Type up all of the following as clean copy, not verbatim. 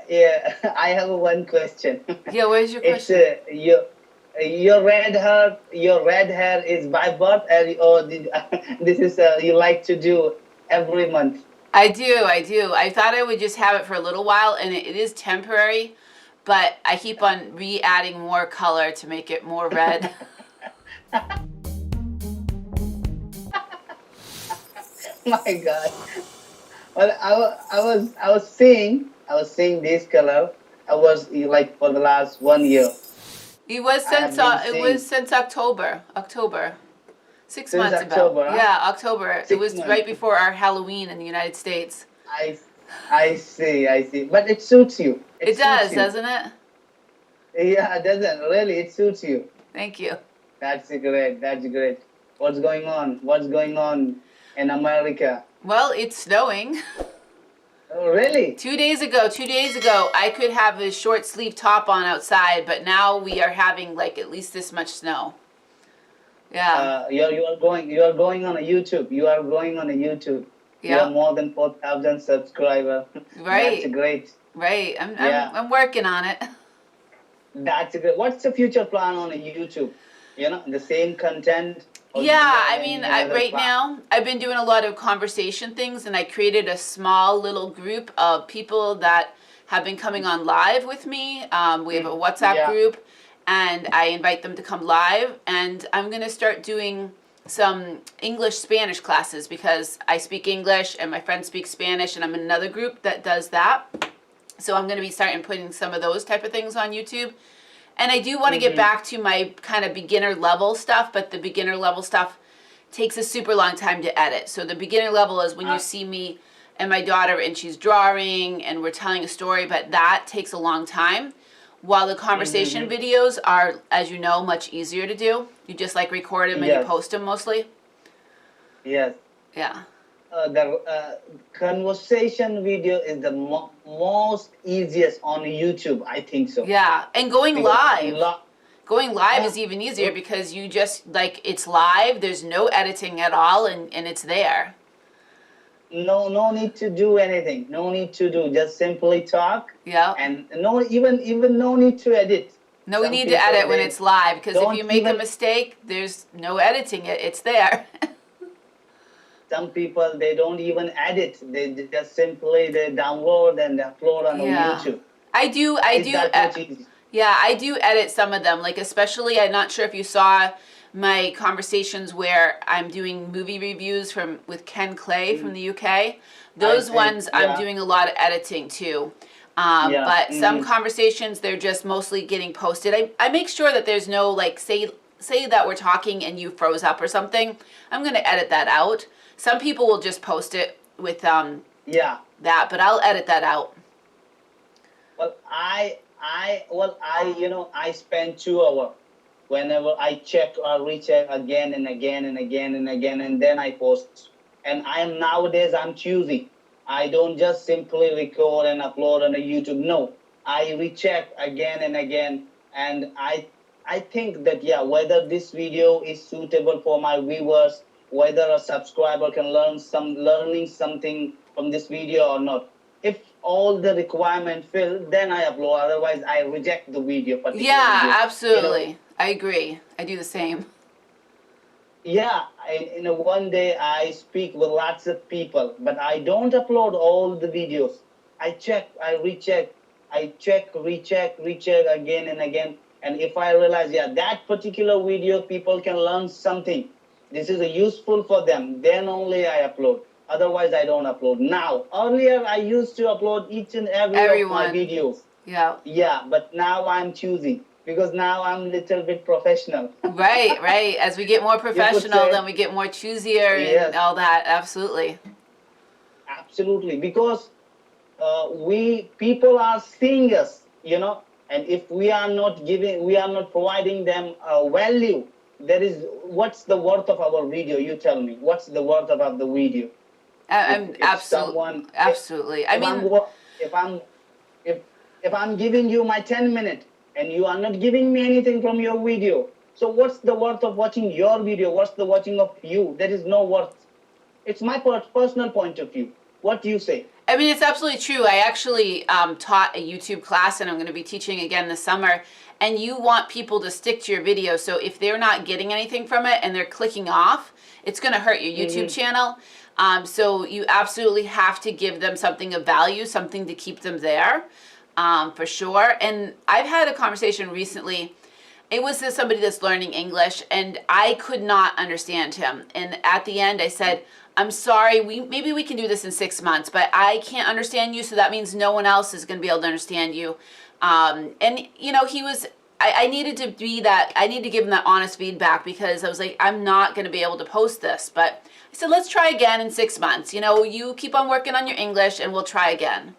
Yeah, I have one question. Yeah, what is your It's question? your red hair is by birth, or this is you like to do every month? I do, I do. I thought I would just have it for a little while, and it is temporary, but I keep on re-adding more color to make it more red. My God. Well, I was seeing this color. I was like for the last 1 year. I have been It was seeing since October. October. Six since months about. October, huh? Yeah, October. It Six was right months. before our Halloween in the United States. I I see, I see. But it suits you. It It suits does, you. doesn't it? Yeah, it doesn't really. It suits you. Thank you. That's great. That's great. What's going on? What's going on in America? Well, it's snowing. Oh, really? 2 days ago, I could have a short sleeve top on outside, but now we are having like at least this much snow. Yeah. You are going on a YouTube. You are going on a YouTube. You have Yeah. more than 4,000 subscribers. That's Right. great. Right. Yeah, I'm working on it. that's great. What's the future plan on a YouTube? The same content, or do you Yeah, have I mean, any other right plan? now I've been doing a lot of conversation things, and I created a small little group of people that have been coming on live with me. We have a WhatsApp Yeah. group, and I invite them to come live. And I'm going to start doing some English Spanish classes because I speak English and my friend speaks Spanish, and I'm in another group that does that. So I'm going to be starting putting some of those type of things on YouTube. And I do want to get back to my kind of beginner level stuff, but the beginner level stuff takes a super long time to edit. So the beginner level is when you see me and my daughter and she's drawing and we're telling a story, but that takes a long time. While the conversation videos are, as you know, much easier to do. You just like record them and you Yes. post them mostly. Yes. Yeah. The conversation video is the most easiest on YouTube. I think so. Yeah. And going Because live. Going live Yeah. is even easier because you just, like, it's live, there's no editing at all, and it's there. No need to do anything. No need to do. Just simply talk, Yeah. and even no need to edit. No Some need to people, edit when they it's live because if don't you make a even. mistake, there's no editing it. It's there. Some people, they don't even edit. They just simply they download and upload on Yeah. YouTube. I do. It's that much easy. Yeah, I do edit some of them. Like, especially, I'm not sure if you saw my conversations where I'm doing movie reviews with Ken Clay from the UK. Those see. ones I'm Yeah. doing a lot of editing too. Yeah. But some conversations, they're just mostly getting posted. I make sure that there's no, like, say that we're talking and you froze up or something. I'm going to edit that out. Some people will just post it with Yeah. that, but I'll edit that out. Well, I spend 2 hours whenever I check or recheck again and again and again and again, and then I post. And nowadays I'm choosy. I don't just simply record and upload on a YouTube. No, I recheck again and again, and I think that, yeah, whether this video is suitable for my viewers, whether a subscriber can learning something from this video or not. If all the requirement filled, then I upload. Otherwise, I reject the video. Particular Yeah, video. absolutely. I agree. I do the same. Yeah, one day I speak with lots of people, but I don't upload all the videos. I check, I recheck, I check, recheck again and again. And if I realize, yeah, that particular video people can learn something, this is useful for them, then only I upload. Otherwise, I don't upload. Now, earlier I used to upload each and every of my Everyone. videos. Yeah. Yeah, but now I'm choosing because now I'm a little bit professional. Right. As we get more professional, say. then we get more choosier Yes. and all that. Absolutely. Absolutely, because people are seeing us, and if we are not providing them value, what's the worth of our video? You tell me, what's the worth of the video? I'm If absolutely. I mean, if I'm giving you my 10 minutes and you are not giving me anything from your video, so what's the worth of watching your video? What's the watching of you? There is no worth. It's my personal point of view. What do you say? I mean, it's absolutely true. I actually taught a YouTube class, and I'm going to be teaching again this summer. And you want people to stick to your video. So if they're not getting anything from it and they're clicking off, it's going to hurt your YouTube channel. So you absolutely have to give them something of value, something to keep them there, for sure. And I've had a conversation recently. It was with somebody that's learning English, and I could not understand him. And at the end, I said, I'm sorry, maybe we can do this in 6 months, but I can't understand you, so that means no one else is going to be able to understand you. And, you know, I needed to be that, I need to give him that honest feedback, because I was like, I'm not going to be able to post this. But I said, let's try again in 6 months. You know, you keep on working on your English, and we'll try again.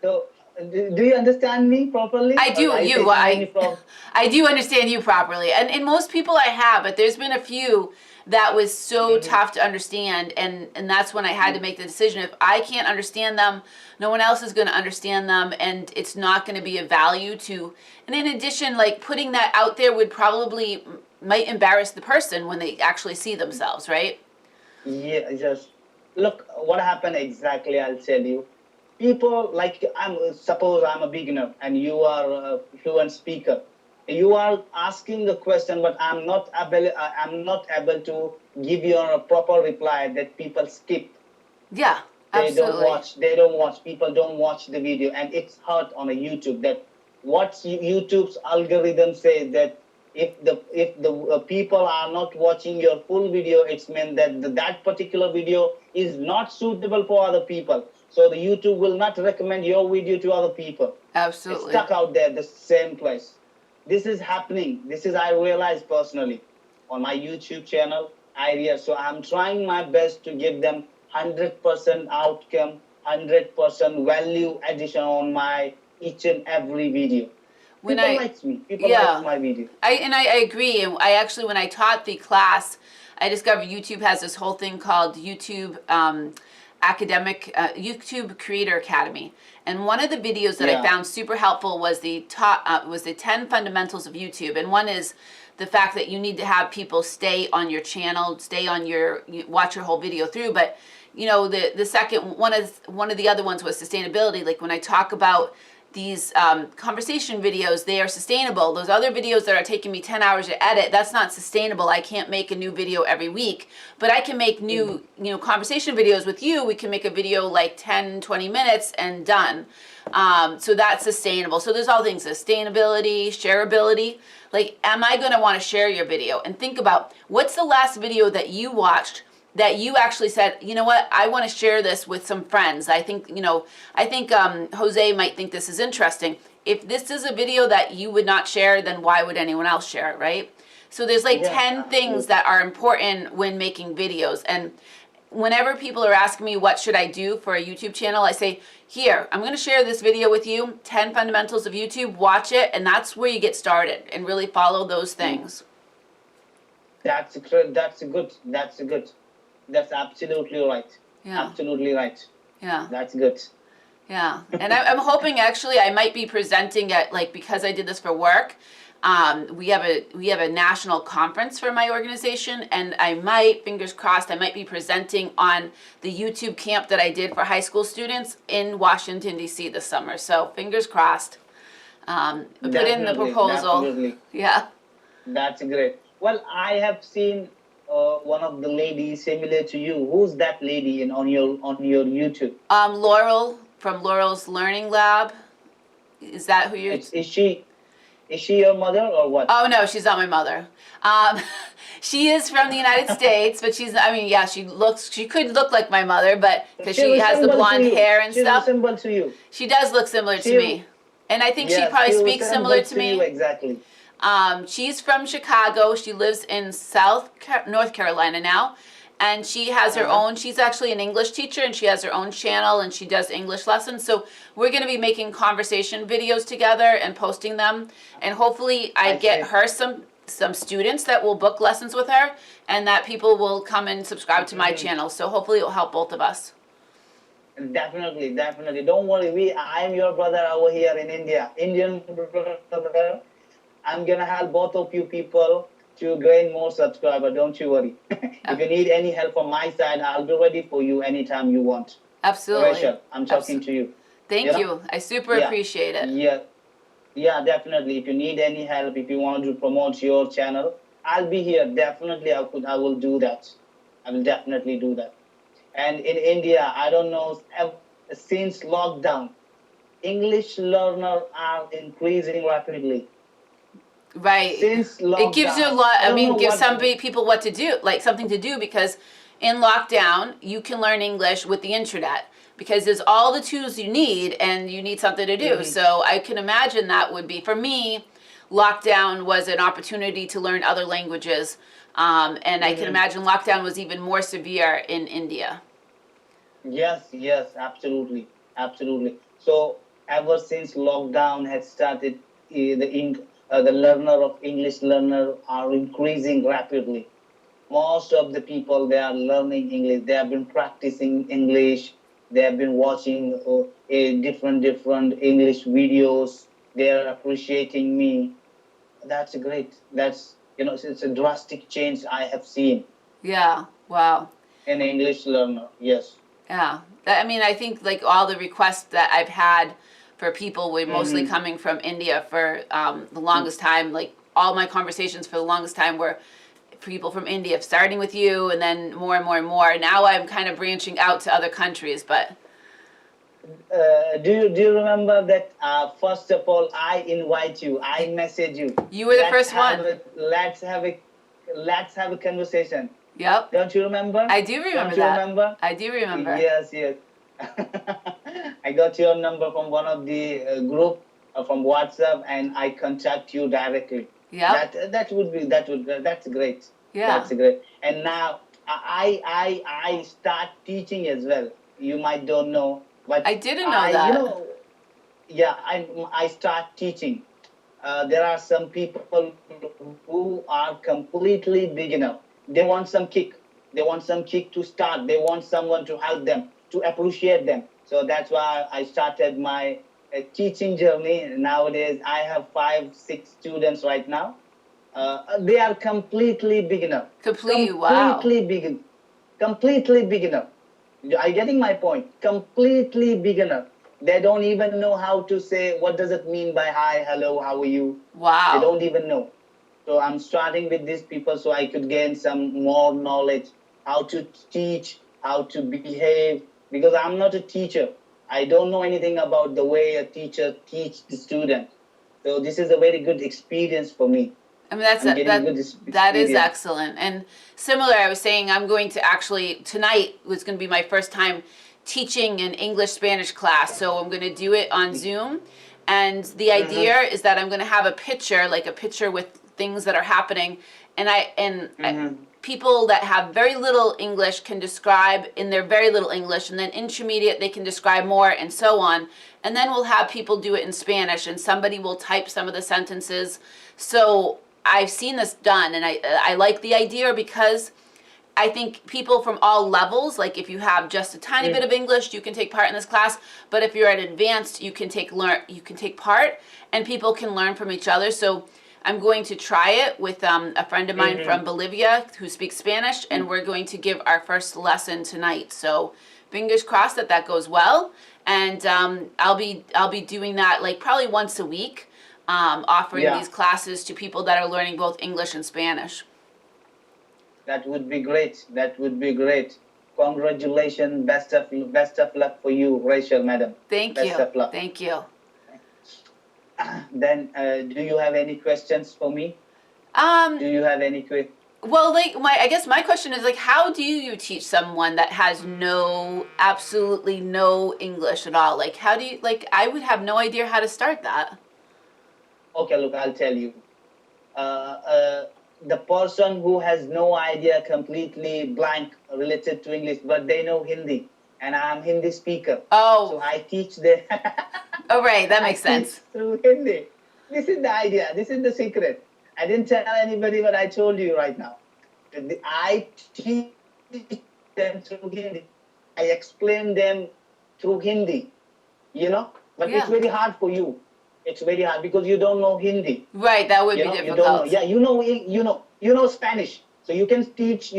So, do you understand me properly? I do. I do understand you properly. And most people I have, but there's been a few that was so tough to understand, and that's when I had to make the decision. If I can't understand them, no one else is going to understand them, and it's not going to be of value to. And in addition, like, putting that out there might embarrass the person when they actually see themselves, right? Yeah, just look what happened exactly. I'll tell you. People, like, suppose I'm a beginner and you are a fluent speaker. You are asking the question, but I'm not able to give you a proper reply, that people skip. Yeah, absolutely. They don't watch. People don't watch the video, and it's hard on a YouTube. That what YouTube's algorithm says, that if the people are not watching your full video, it's meant that that particular video is not suitable for other people. So the YouTube will not recommend your video to other people. Absolutely. It's stuck out there, the same place. This is happening. I realized personally on my YouTube channel. So I'm trying my best to give them 100% outcome, 100% value addition on my each and every video. People like me. People like my video. I agree. And I actually, when I taught the class, I discovered YouTube has this whole thing called YouTube YouTube Creator Academy. And one of the videos that I found super helpful was the 10 fundamentals of YouTube. And one is the fact that you need to have people stay on your channel, watch your whole video through. But you know, the second one of the other ones was sustainability. Like, when I talk about these conversation videos, they are sustainable. Those other videos that are taking me 10 hours to edit, that's not sustainable. I can't make a new video every week, but I can make new, conversation videos with you. We can make a video like 10, 20 minutes and done. So that's sustainable. So there's all things: sustainability, shareability. Like, am I going to want to share your video? And think about, what's the last video that you watched that you actually said, you know what, I want to share this with some friends. I think Jose might think this is interesting. If this is a video that you would not share, then why would anyone else share it, right? So there's 10 things that are important when making videos. And whenever people are asking me what should I do for a YouTube channel, I say, here, I'm going to share this video with you, 10 fundamentals of YouTube, watch it, and that's where you get started, and really follow those things. That's good. That's absolutely right. Yeah. Absolutely right. Yeah. That's good. Yeah. And I'm hoping, actually, I might be presenting at, because I did this for work, we have a national conference for my organization, and I might, fingers crossed, I might be presenting on the YouTube camp that I did for high school students in Washington, D.C. this summer. So fingers crossed. Put in the proposal. Definitely. Yeah. That's great. Well, I have seen one of the ladies similar to you. Who's that lady on your YouTube? Laurel from Laurel's Learning Lab. Is that who you're? Is she your mother or what? Oh no, she's not my mother. She is from the United States, but she could look like my mother, but because she has the blonde hair and stuff. She's resembled to you. She does look similar to me, and I think she probably speaks similar to me. Exactly. She's from Chicago. She lives in North Carolina now, and she has her own. She's actually an English teacher, and she has her own channel, and she does English lessons. So we're going to be making conversation videos together and posting them, and hopefully I get her some students that will book lessons with her, and that people will come and subscribe to my channel. So hopefully it will help both of us. Definitely. Don't worry. I am your brother over here in India. Indian brother. I'm going to help both of you people to gain more subscribers. Don't you worry. If you need any help from my side, I'll be ready for you anytime you want. Absolutely. Rachel, I'm talking to you. Thank You you. I super Yeah. appreciate it. Yeah, definitely. If you need any help, if you want to promote your channel, I'll be here. Definitely, I will do that. I will definitely do that. And in India, I don't know, since lockdown, English learners are increasing rapidly. Right. Since It gives you a lockdown, lot, I don't know gives what. some people what to do, like something to do, because in lockdown, you can learn English with the internet because there's all the tools you need and you need something to do. So I can imagine that would be, for me, lockdown was an opportunity to learn other languages. And I can imagine lockdown was even more severe in India. Yes, absolutely, absolutely. So ever since lockdown has started, the learner of English learner are increasing rapidly. Most of the people, they are learning English. They have been practicing English. They have been watching different English videos. They are appreciating me. That's great. That's it's a drastic change I have seen Yeah. Wow. in English learner. Yes. Yeah. I think like all the requests that I've had for people were mostly coming from India for the longest time. Like all my conversations for the longest time were people from India, starting with you and then more and more and more. Now I'm kind of branching out to other countries, but. Do you remember that? First of all, I invite you. I message you. You were the first one. Let's have a conversation. Yep. Don't you remember? I do remember Don't you that. remember? I do remember. Yes. I got your number from one of the group from WhatsApp, and I contact you directly. Yeah. That's great. Yeah. That's great. And now I start teaching as well. You might don't know, but I didn't know that. I start teaching. There are some people who are completely beginner. They want some kick. They want some kick to start. They want someone to help them, to appreciate them. So that's why I started my teaching journey. Nowadays, I have 5-6 students right now. They are completely beginner. Completely beginner. Are you getting my point? Completely beginner. They don't even know how to say, what does it mean by hi, hello, how are you? Wow. They don't even know. So I'm starting with these people so I could gain some more knowledge, how to teach, how to behave, because I'm not a teacher. I don't know anything about the way a teacher teaches the student. So this is a very good experience for me. That is excellent. And similar, I was saying I'm going to actually, tonight was going to be my first time teaching an English-Spanish class. So I'm going to do it on Zoom. And the idea is that I'm going to have a picture with things that are happening. And people that have very little English can describe in their very little English, and then intermediate they can describe more, and so on. And then we'll have people do it in Spanish, and somebody will type some of the sentences. So I've seen this done, and I like the idea because I think people from all levels, like if you have just a tiny bit of English, you can take part in this class. But if you're at advanced, you can take part, and people can learn from each other. So I'm going to try it with a friend of mine from Bolivia who speaks Spanish, and we're going to give our first lesson tonight. So fingers crossed that goes well, and I'll be doing that like probably once a week, offering these classes to people that are learning both English and Spanish. That would be great. Congratulations. Best of luck for you, Rachel, madam. Best of luck. Thank you. Then, do you have any questions for me? Do you have any questions? Well, I guess my question is how do you teach someone that has absolutely no English at all? How do you, I would have no idea how to start that. Okay, look, I'll tell you. The person who has no idea, completely blank related to English, but they know Hindi, and I'm Hindi speaker. Oh. So I teach them. Oh, right, that makes sense. Through Hindi. This is the idea. This is the secret. I didn't tell anybody what I told you right now. I teach them through Hindi. I explain them through Hindi. But it's very hard for you. It's very hard because you don't know Hindi. Right, that would be difficult. You don't know. Yeah, you know Spanish. So you can teach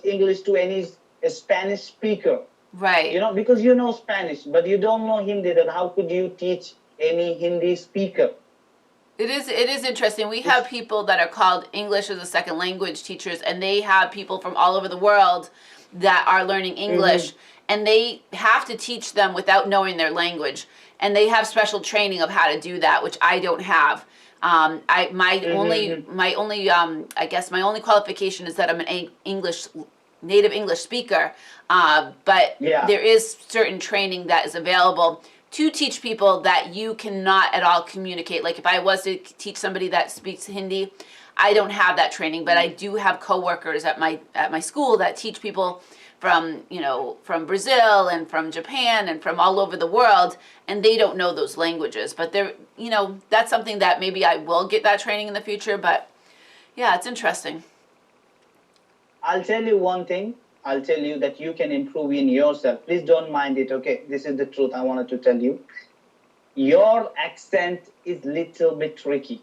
English to any Spanish speaker. Right. You know, because you know Spanish, but you don't know Hindi, then how could you teach any Hindi speaker? It is interesting. We have people that are called English as a second language teachers, and they have people from all over the world that are learning English, and they have to teach them without knowing their language, and they have special training of how to do that, which I don't have. My only I guess my only qualification is that I'm an native English speaker, but there is certain training that is available to teach people that you cannot at all communicate. Like if I was to teach somebody that speaks Hindi, I don't have that training, but I do have coworkers at my school that teach people from Brazil and from Japan and from all over the world, and they don't know those languages. But that's something that maybe I will get that training in the future. But yeah, it's interesting. I'll tell you one thing. I'll tell you that you can improve in yourself. Please don't mind it, okay? This is the truth I wanted to tell you. Your accent is little bit tricky.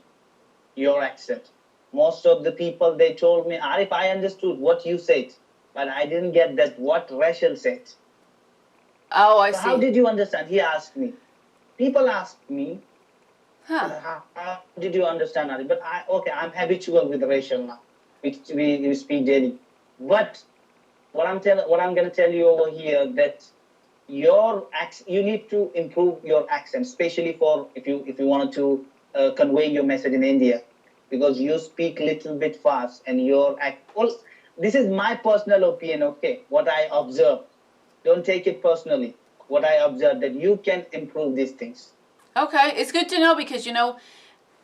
Your accent. Most of the people, they told me, Arif, I understood what you said, but I didn't get that what Rachel said. Oh, I see. How did you understand? He asked me. People asked me, how did you understand, Arif? But I'm habitual with Rachel now. We speak daily. But what I'm going to tell you over here, that you need to improve your accent, especially for if you wanted to convey your message in India, because you speak little bit fast and this is my personal opinion, okay? What I observe, don't take it personally. What I observe, that you can improve these things. Okay, it's good to know because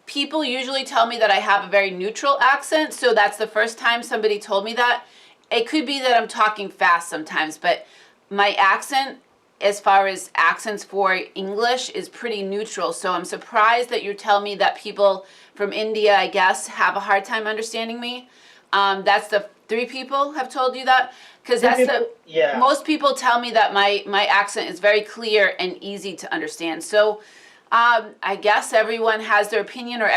people usually tell me that I have a very neutral accent, so that's the first time somebody told me that. It could be that I'm talking fast sometimes, but my accent, as far as accents for English, is pretty neutral. So I'm surprised that you're telling me that people from India, I guess, have a hard time understanding me. That's the 3 people have told you that? Because most people tell me that my accent is very clear and easy to understand. So I guess everyone has their opinion, or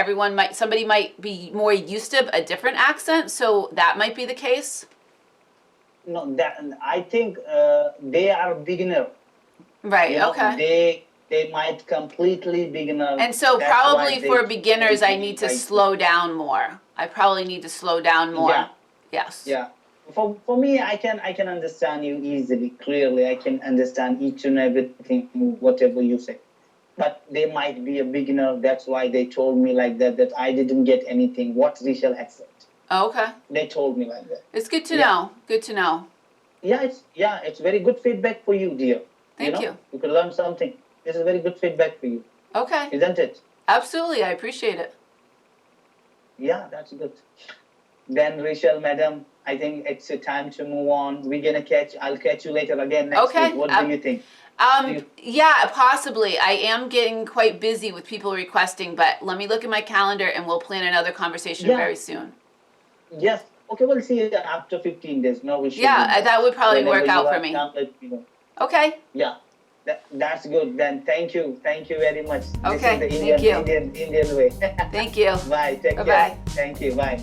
somebody might be more used to a different accent, so that might be the case. No, I think they are beginner. Right. Okay. They might completely beginner. And so probably for beginners, I need to slow down more. I probably need to slow down more. Yeah. Yes. Yeah. For me, I can understand you easily, clearly. I can understand each and everything, whatever you say. But they might be a beginner. That's why they told me like that I didn't get anything. What Rachel had said. Oh, okay. They told me like that. It's good to know. Good to know. It's very good feedback for you, dear. Thank you. You could learn something. This is very good feedback for you. Okay. Isn't it? Absolutely. I appreciate it. Yeah, that's good. Then, Rachel, madam, I think it's time to move on. I'll catch you later again next week. What do you think? Yeah, possibly. I am getting quite busy with people requesting, but let me look at my calendar and we'll plan another conversation very soon. Yes. Okay, we'll see you after 15 days. No issue. Yeah, that would probably work out for me. Okay. Yeah. That's good. Then thank you. Thank you very much. Okay. This is the Indian way. Thank you. Bye. Take care. Bye-bye. Thank you. Bye.